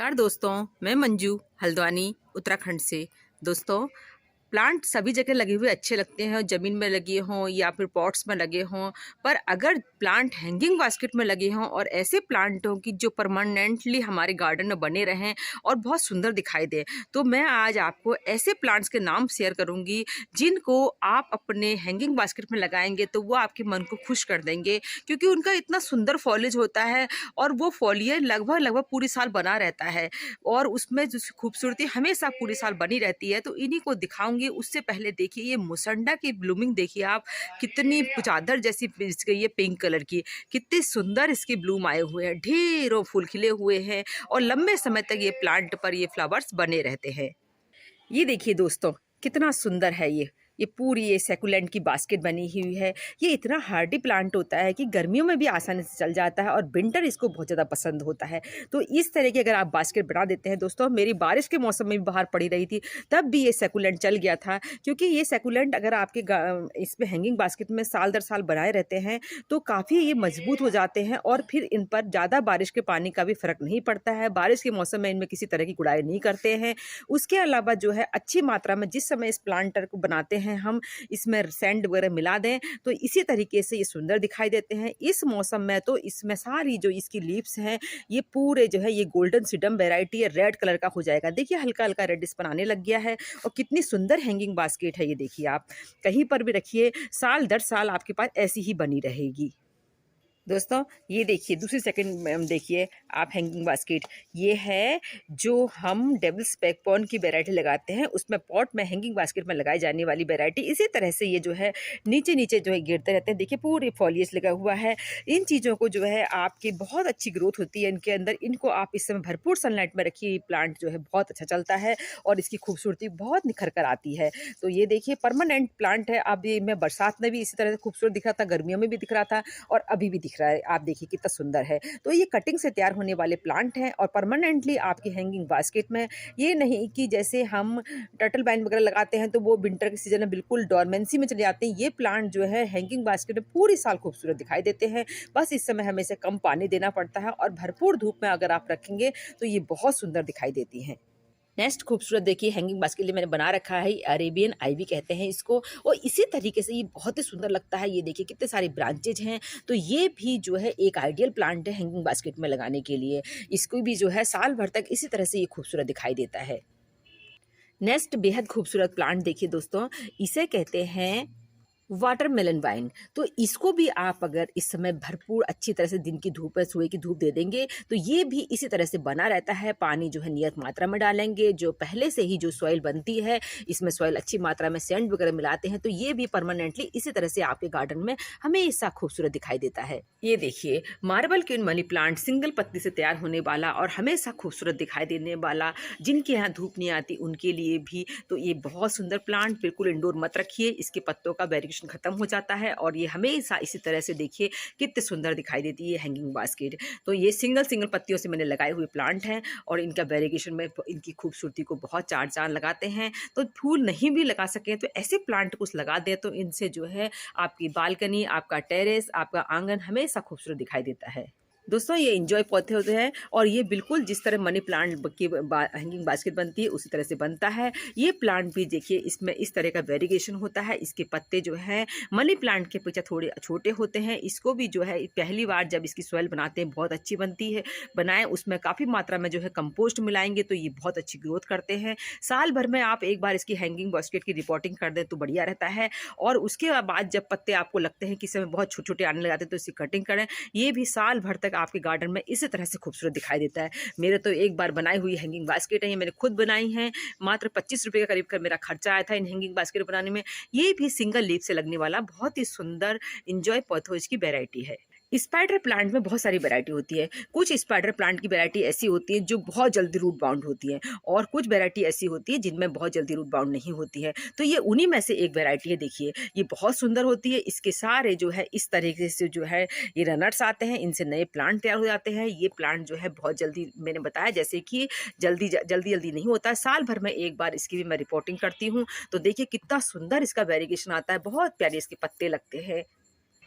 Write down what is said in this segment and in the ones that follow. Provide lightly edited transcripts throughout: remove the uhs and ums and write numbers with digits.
नमस्कार दोस्तों, मैं मंजू हल्द्वानी उत्तराखंड से। दोस्तों, प्लांट सभी जगह लगे हुए अच्छे लगते हैं, ज़मीन में लगे हों या फिर पॉट्स में लगे हों। पर अगर प्लांट हैंगिंग बास्केट में लगे हों और ऐसे प्लांट हों कि जो परमानेंटली हमारे गार्डन में बने रहें और बहुत सुंदर दिखाई दे, तो मैं आज आपको ऐसे प्लांट्स के नाम शेयर करूंगी जिनको आप अपने हैंगिंग बास्केट में लगाएंगे तो वो आपके मन को खुश कर देंगे, क्योंकि उनका इतना सुंदर फॉलिज होता है और वो फॉलियर लगभग लगभग पूरी साल बना रहता है और उसमें जो खूबसूरती हमेशा पूरी साल बनी रहती है। तो इन्हीं को दिखाऊंगी। उससे पहले देखिए, ये मुसंडा की ब्लूमिंग देखिए आप, कितनी चादर जैसी बिछ गई है पिंक कलर की। कितनी सुंदर इसकी ब्लूम आए हुए हैं, ढेरों फूल खिले हुए हैं और लंबे समय तक ये प्लांट पर ये फ्लावर्स बने रहते हैं। ये देखिए दोस्तों, कितना सुंदर है ये पूरी ये सैकुलेंट की बास्केट बनी हुई है। ये इतना हार्डी प्लांट होता है कि गर्मियों में भी आसानी से चल जाता है और विंटर इसको बहुत ज़्यादा पसंद होता है। तो इस तरह की अगर आप बास्केट बना देते हैं दोस्तों, मेरी बारिश के मौसम में भी बाहर पड़ी रही थी, तब भी ये सैकुलेंट चल गया था। क्योंकि ये सैकुलेंट अगर आपके इसमें हैंगिंग बास्केट में साल दर साल बनाए रहते हैं तो काफ़ी ये मजबूत हो जाते हैं और फिर इन पर ज़्यादा बारिश के पानी का भी फ़र्क नहीं पड़ता है। बारिश के मौसम में इनमें किसी तरह की गुड़ाई नहीं करते हैं। उसके अलावा जो है, अच्छी मात्रा में जिस समय इस प्लांटर को बनाते हैं हम इसमें सैंड वगैरह मिला दें तो इसी तरीके से ये सुंदर दिखाई देते हैं। इस मौसम में तो इसमें सारी जो इसकी लीव्स हैं, ये पूरे जो है ये गोल्डन सिडम वैरायटी है, रेड कलर का हो जाएगा। देखिए हल्का हल्का रेडिश बनाने लग गया है और कितनी सुंदर हैंगिंग बास्केट है ये। देखिए आप कहीं पर भी रखिए, साल दर साल आपके पास ऐसी ही बनी रहेगी। दोस्तों, ये देखिए दूसरी सेकंड में देखिए आप हैंगिंग बास्केट, ये है जो हम डेविल स्पेकबॉर्न की वैरायटी लगाते हैं, उसमें पॉट में हैंगिंग बास्केट में लगाई जाने वाली वैरायटी। इसी तरह से ये जो है नीचे नीचे जो है गिरते रहते हैं। देखिए पूरे फॉलिएज लगा हुआ है। इन चीज़ों को जो है आपकी बहुत अच्छी ग्रोथ होती है इनके अंदर। इनको आप इस समय भरपूर सनलाइट में रखिए, प्लांट जो है बहुत अच्छा चलता है और इसकी खूबसूरती बहुत निखर कर आती है। तो ये देखिए परमानेंट प्लांट है। अब ये मैं बरसात में भी इसी तरह से खूबसूरत दिख रहा था, गर्मियों में भी दिख रहा था और अभी भी दिख रहा है। आप देखिए कितना सुंदर है। तो ये कटिंग से तैयार होने वाले प्लांट हैं और परमानेंटली आपकी हैंगिंग बास्केट में। ये नहीं कि जैसे हम टर्टल वाइन वगैरह लगाते हैं तो वो विंटर के सीजन में बिल्कुल डोरमेंसी में चले जाते हैं। ये प्लांट जो है हैंगिंग बास्केट में पूरी साल खूबसूरत दिखाई देते हैं। बस इस समय हमें इसे कम पानी देना पड़ता है और भरपूर धूप में अगर आप रखेंगे तो ये बहुत सुंदर दिखाई देती हैं। नेक्स्ट खूबसूरत देखिए हैंगिंग बास्केट के लिए मैंने बना रखा है, अरेबियन आइवी कहते हैं इसको और इसी तरीके से ये बहुत ही सुंदर लगता है। ये देखिए कितने सारे ब्रांचेज हैं। तो ये भी जो है एक आइडियल प्लांट है हैंगिंग बास्केट में लगाने के लिए। इसको भी जो है साल भर तक इसी तरह से ये खूबसूरत दिखाई देता है। नेक्स्ट बेहद खूबसूरत प्लांट देखिए दोस्तों, इसे कहते हैं वाटरमेलन वाइन। तो इसको भी आप अगर इस समय भरपूर अच्छी तरह से दिन की धूप है, सुबह की धूप दे देंगे तो ये भी इसी तरह से बना रहता है। पानी जो है नियत मात्रा में डालेंगे, जो पहले से ही जो सॉइल बनती है इसमें सॉइल अच्छी मात्रा में सैंड वगैरह मिलाते हैं तो ये भी परमानेंटली इसी तरह से आपके गार्डन में हमेशा खूबसूरत दिखाई देता है। ये देखिए marble queen money plant, single पत्ती से तैयार होने वाला और हमेशा खूबसूरत दिखाई देने वाला, जिनके यहाँ धूप नहीं आती उनके लिए भी। तो ये बहुत सुंदर प्लांट, बिल्कुल इंडोर मत रखिए, इसके पत्तों का वेरिएशन खत्म हो जाता है और ये हमेशा इसी तरह से देखिए कितनी सुंदर दिखाई देती है हैंगिंग बास्केट। तो ये सिंगल सिंगल पत्तियों से मैंने लगाए हुए प्लांट हैं और इनका वेरिएशन में इनकी खूबसूरती को बहुत चार चांद लगाते हैं। तो फूल नहीं भी लगा सकें तो ऐसे प्लांट कुछ लगा दें तो इनसे जो है आपकी बालकनी, आपका टेरेस, आपका आंगन हमेशा खूबसूरत दिखाई देता है। दोस्तों, ये इंजॉय पौधे होते हैं और ये बिल्कुल जिस तरह मनी प्लांट की हैंगिंग बास्केट बनती है उसी तरह से बनता है। ये प्लांट भी देखिए इसमें इस तरह का वेरिएशन होता है। इसके पत्ते जो हैं मनी प्लांट के पीछे थोड़े छोटे होते हैं। इसको भी जो है पहली बार जब इसकी सॉइल बनाते हैं बहुत अच्छी बनती है। बनाएं उसमें काफ़ी मात्रा में जो है कंपोस्ट मिलाएंगे तो ये बहुत अच्छी ग्रोथ करते हैं। साल भर में आप एक बार इसकी हैंगिंग बास्केट की रिपोर्टिंग कर दें तो बढ़िया रहता है। और उसके बाद जब पत्ते आपको लगते हैं कि समय बहुत छोटे छोटे आने लगाते हैं तो इसकी कटिंग करें। ये भी साल भर तक आपके गार्डन में इसी तरह से खूबसूरत दिखाई देता है। मेरे तो एक बार बनाई हुई हैंगिंग बास्केट है, ये मैंने खुद बनाई हैं। मात्र 25 रुपये का करीब का मेरा खर्चा आया था इन हैंगिंग बास्केट बनाने में। ये भी सिंगल लीफ से लगने वाला बहुत ही सुंदर इंजॉय पॉथोज की वैरायटी है। स्पाइडर प्लांट में बहुत सारी वैरायटी होती है। कुछ स्पाइडर प्लांट की वैरायटी ऐसी होती है जो बहुत जल्दी रूट बाउंड होती है और कुछ वैरायटी ऐसी होती है जिनमें बहुत जल्दी रूट बाउंड नहीं होती है। तो ये उन्हीं में से एक वैरायटी है। देखिए ये बहुत सुंदर होती है। इसके सारे जो है इस तरीके से जो है ये रनर्स आते हैं, इनसे नए प्लांट तैयार हो जाते हैं। ये प्लांट जो है बहुत जल्दी, मैंने बताया जैसे कि जल्दी जल्दी जल्दी नहीं होता है। साल भर में एक बार इसकी भी मैं रिपोर्टिंग करती हूँ। तो देखिए कितना सुंदर इसका वेरिएशन आता है, बहुत प्यारे इसके पत्ते लगते हैं।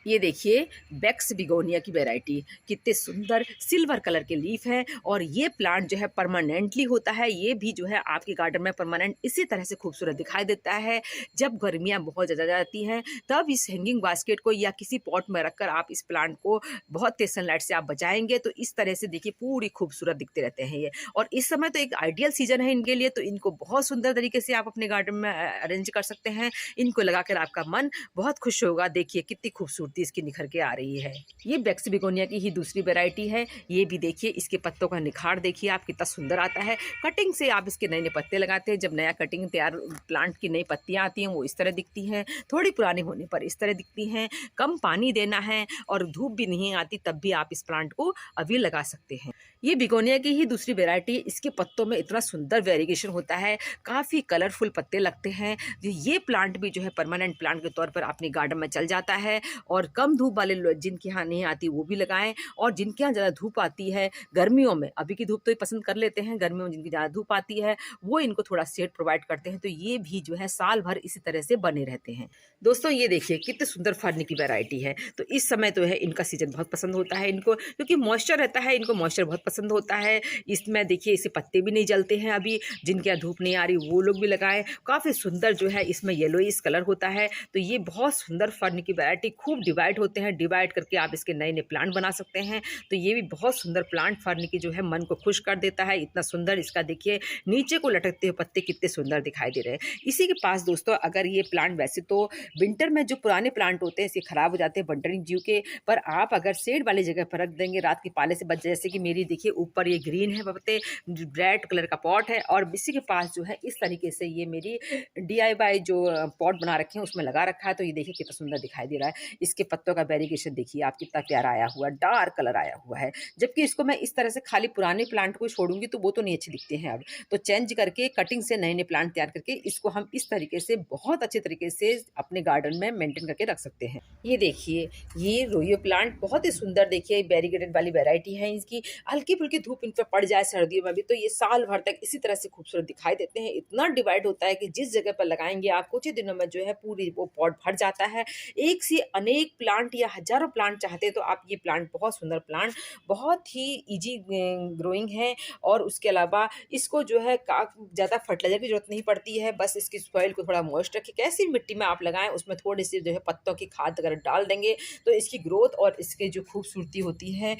ये देखिए बैक्स बिगोनिया की वैरायटी, कितने सुंदर सिल्वर कलर के लीफ हैं और ये प्लांट जो है परमानेंटली होता है। ये भी जो है आपके गार्डन में परमानेंट इसी तरह से खूबसूरत दिखाई देता है। जब गर्मियाँ बहुत ज़्यादा जाती हैं तब इस हैंगिंग बास्केट को या किसी पॉट में रखकर आप इस प्लांट को बहुत तेज सनलाइट से आप बचाएंगे तो इस तरह से देखिए पूरी खूबसूरत दिखते रहते हैं ये। और इस समय तो एक आइडियल सीजन है इनके लिए, तो इनको बहुत सुंदर तरीके से आप अपने गार्डन में अरेंज कर सकते हैं। इनको लगाकर आपका मन बहुत खुश होगा। देखिए कितनी खूबसूरती इसकी निखर के आ रही है। ये बैक्स बिगोनिया की ही दूसरी वैरायटी है। ये भी देखिए इसके पत्तों का निखार देखिए आप कितना सुंदर आता है। कटिंग से आप इसके नए नए पत्ते लगाते हैं। जब नया कटिंग तैयार प्लांट की नई पत्तियां आती हैं वो इस तरह दिखती हैं, थोड़ी पुरानी होने पर इस तरह दिखती हैं। कम पानी देना है और धूप भी नहीं आती तब भी आप इस प्लांट को अभी लगा सकते हैं। ये बिगोनिया की ही दूसरी वैरायटी। इसके पत्तों में इतना सुंदर वेरिएशन होता है, काफ़ी कलरफुल पत्ते लगते हैं। ये प्लांट भी जो है परमानेंट प्लांट के तौर पर अपने गार्डन में चल जाता है। और कम धूप वाले लोग जिनके यहाँ नहीं आती वो भी लगाएं, और जिनके यहाँ ज़्यादा धूप आती है गर्मियों में, अभी की धूप तो ये पसंद कर लेते हैं, गर्मियों में जिनकी ज़्यादा धूप आती है वो इनको थोड़ा शेड प्रोवाइड करते हैं, तो ये भी जो है साल भर इसी तरह से बने रहते हैं। दोस्तों ये देखिए कितने सुंदर फर्न की वैरायटी है। तो इस समय तो है इनका सीजन बहुत पसंद होता है इनको, क्योंकि मॉइस्चर रहता है, इनको मॉइस्चर बहुत पसंद होता है। इसमें देखिए इसे पत्ते भी नहीं जलते हैं अभी, जिनके यहाँ धूप नहीं आ रही वो लोग भी लगाएं। काफ़ी सुंदर जो है इसमें येलोइश कलर होता है। तो ये बहुत सुंदर फर्न की वैरायटी, खूब डिवाइड होते हैं, डिवाइड करके आप इसके नए नए प्लांट बना सकते हैं। तो ये भी बहुत सुंदर प्लांट फर्न की जो है मन को खुश कर देता है। इतना सुंदर इसका देखिए नीचे को लटकते हुए पत्ते कितने सुंदर दिखाई दे रहे हैं। इसी के पास दोस्तों अगर ये प्लांट, वैसे तो विंटर में जो पुराने प्लांट होते हैं इसके खराब हो जाते हैं बंटरिंग जीव के, पर आप अगर शेड वाली जगह पर रख देंगे रात के पाले से बच, जैसे कि मेरी देखिए ऊपर ये ग्रीन है पत्ते, रेड कलर का पॉट है, और इसी के पास जो है इस तरीके से ये मेरी DIY जो पॉट बना रखे हैं उसमें लगा रखा है। तो ये देखिए कितना सुंदर दिखाई दे रहा है। इसके पत्तों का वेरिएशन देखिए आप कितना प्यारा आया हुआ, डार्क कलर आया हुआ है। जबकि इसको मैं इस तरह से खाली पुराने प्लांट को छोड़ूंगी तो वो तो नहीं अच्छे दिखते हैं। अब तो चेंज करके कटिंग से नए नए प्लांट तैयार करके इसको हम इस तरीके से बहुत अच्छे तरीके से अपने गार्डन में मेंटेन करके रख सकते हैं। ये देखिए ये रोयो प्लांट बहुत ही सुंदर, देखिए वेरीगेटेड वाली वैरायटी है इसकी। हल्की फुल्की धूप इन पर पड़ जाए सर्दियों में भी तो ये साल भर तक इसी तरह से खूबसूरत दिखाई देते हैं। इतना डिवाइड होता है कि जिस जगह पर लगाएंगे आप कुछ ही दिनों में जो है पूरी वो पॉट भर जाता है। एक से अनेक प्लांट या हजारों प्लांट चाहते हैं तो आप ये प्लांट, बहुत सुंदर प्लांट, बहुत ही इजी ग्रोइंग है। और उसके अलावा इसको जो है ज़्यादा फर्टिलाइजर की जरूरत नहीं पड़ती है, बस इसकी सॉइल को थोड़ा मॉइस्ट रखें। कैसी मिट्टी में आप लगाएं उसमें थोड़ी सी जो है पत्तों की खाद अगर डाल देंगे तो इसकी ग्रोथ और इसकी जो खूबसूरती होती है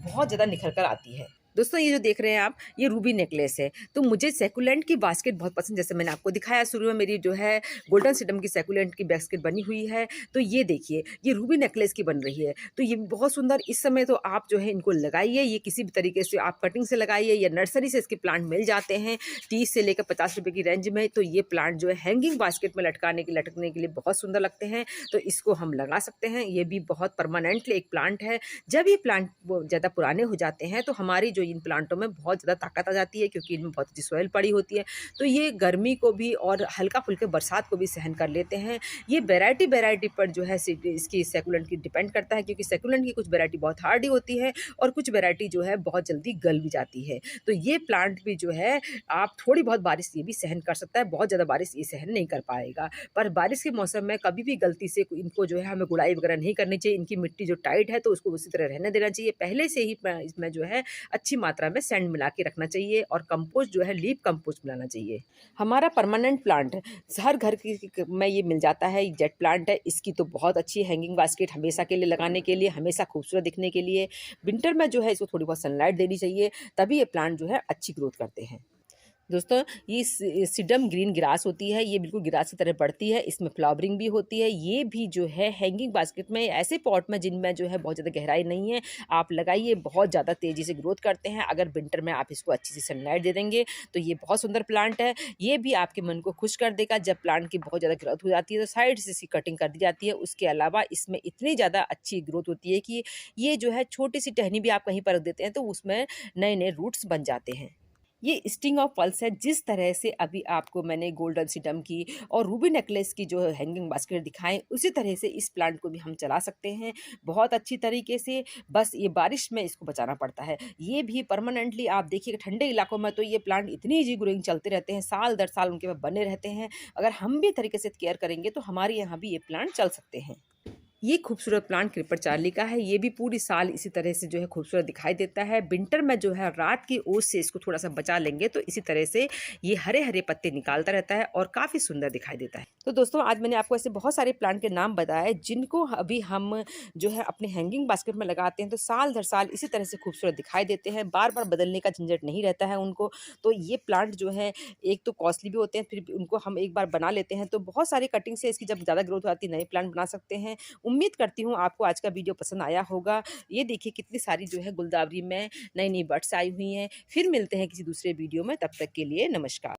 बहुत ज़्यादा निखर कर आती है। दोस्तों ये जो देख रहे हैं आप, ये रूबी नेकलेस है। तो मुझे सेकुलेंट की बास्केट बहुत पसंद, जैसे मैंने आपको दिखाया शुरू में मेरी जो है गोल्डन सिडम की सेकुलेंट की बास्केट बनी हुई है। तो ये देखिए ये रूबी नेकलेस की बन रही है। तो ये बहुत सुंदर, इस समय तो आप जो है इनको लगाइए, ये किसी भी तरीके से आप कटिंग से लगाइए या नर्सरी से इसके प्लांट मिल जाते हैं 30 से लेकर 50 रुपये की रेंज में। तो ये प्लांट जो है हैंगिंग बास्केट में लटकने के लिए बहुत सुंदर लगते हैं। तो इसको हम लगा सकते हैं। ये भी बहुत परमानेंटली एक प्लांट है। जब ये प्लांट ज़्यादा पुराने हो जाते हैं तो हमारी जो इन प्लांटों में बहुत ज़्यादा ताकत आ जाती है, क्योंकि इनमें बहुत अच्छी सॉइल पड़ी होती है। तो ये गर्मी को भी और हल्का फुल्के बरसात को भी सहन कर लेते हैं। ये वैरायटी पर जो है इसकी सेकुलेंट की डिपेंड करता है, क्योंकि सेकुलेंट की कुछ वैरायटी बहुत हार्डी होती है और कुछ वैरायटी जो है बहुत जल्दी गल भी जाती है। तो ये प्लांट भी जो है आप थोड़ी बहुत बारिश ये भी सहन कर सकता है, बहुत ज़्यादा बारिश ये सहन नहीं कर पाएगा। पर बारिश के मौसम में कभी भी गलती से इनको जो है हमें गुड़ाई वगैरह नहीं करनी चाहिए। इनकी मिट्टी जो टाइट है तो उसको उसी तरह रहने देना चाहिए। पहले से ही इसमें जो है अच्छी मात्रा में सैंड मिला के रखना चाहिए और कंपोस्ट जो है लीफ कंपोस्ट मिलाना चाहिए। हमारा परमानेंट प्लांट हर घर की में ये मिल जाता है। जेट प्लांट है, इसकी तो बहुत अच्छी हैंगिंग बास्केट हमेशा के लिए लगाने के लिए, हमेशा खूबसूरत दिखने के लिए। विंटर में जो है इसको थोड़ी बहुत सनलाइट देनी चाहिए, तभी ये प्लांट जो है अच्छी ग्रोथ करते हैं। दोस्तों ये सिडम ग्रीन ग्रास होती है, ये बिल्कुल ग्रास की तरह बढ़ती है, इसमें फ्लावरिंग भी होती है। ये भी जो है हैंगिंग बास्केट में, ऐसे पॉट में जिनमें जो है बहुत ज़्यादा गहराई नहीं है, आप लगाइए, बहुत ज़्यादा तेज़ी से ग्रोथ करते हैं। अगर विंटर में आप इसको अच्छी सी सनलाइट दे देंगे तो ये बहुत सुंदर प्लांट है। ये भी आपके मन को खुश कर देगा। जब प्लांट की बहुत ज़्यादा ग्रोथ हो जाती है तो साइड से इसकी कटिंग कर दी जाती है। उसके अलावा इसमें इतनी ज़्यादा अच्छी ग्रोथ होती है कि ये जो है छोटी सी टहनी भी आप कहीं पर रख देते हैं तो उसमें नए नए रूट्स बन जाते हैं। ये स्टिंग ऑफ पल्स है। जिस तरह से अभी आपको मैंने गोल्डन सिडम की और रूबी नेकलेस की जो हैंगिंग बास्केट दिखाएं, उसी तरह से इस प्लांट को भी हम चला सकते हैं बहुत अच्छी तरीके से। बस ये बारिश में इसको बचाना पड़ता है। ये भी परमानेंटली आप देखिए ठंडे इलाकों में तो ये प्लांट इतनी इजी ग्रोइंग चलते रहते हैं, साल दर साल उनके में बने रहते हैं। अगर हम भी तरीके से केयर करेंगे तो हमारे यहाँ भी ये प्लांट चल सकते हैं। ये खूबसूरत प्लांट क्रीपर चार्ली का है। ये भी पूरी साल इसी तरह से जो है खूबसूरत दिखाई देता है। विंटर में जो है रात की ओस से इसको थोड़ा सा बचा लेंगे तो इसी तरह से ये हरे हरे पत्ते निकालता रहता है और काफ़ी सुंदर दिखाई देता है। तो दोस्तों आज मैंने आपको ऐसे बहुत सारे प्लांट के नाम बताए जिनको अभी हम जो है अपने हैंगिंग बास्केट में लगाते हैं तो साल दर साल इसी तरह से खूबसूरत दिखाई देते हैं। बार बार बदलने का झंझट नहीं रहता है उनको। तो ये प्लांट जो है एक तो कॉस्टली भी होते हैं, फिर भी उनको हम एक बार बना लेते हैं तो बहुत सारी कटिंग से इसकी जब ज़्यादा ग्रोथ आती है नए प्लांट बना सकते हैं। उम्मीद करती हूँ आपको आज का वीडियो पसंद आया होगा। ये देखिए कितनी सारी जो है गुलदावरी में नई नई बड्स आई हुई हैं। फिर मिलते हैं किसी दूसरे वीडियो में, तब तक के लिए नमस्कार।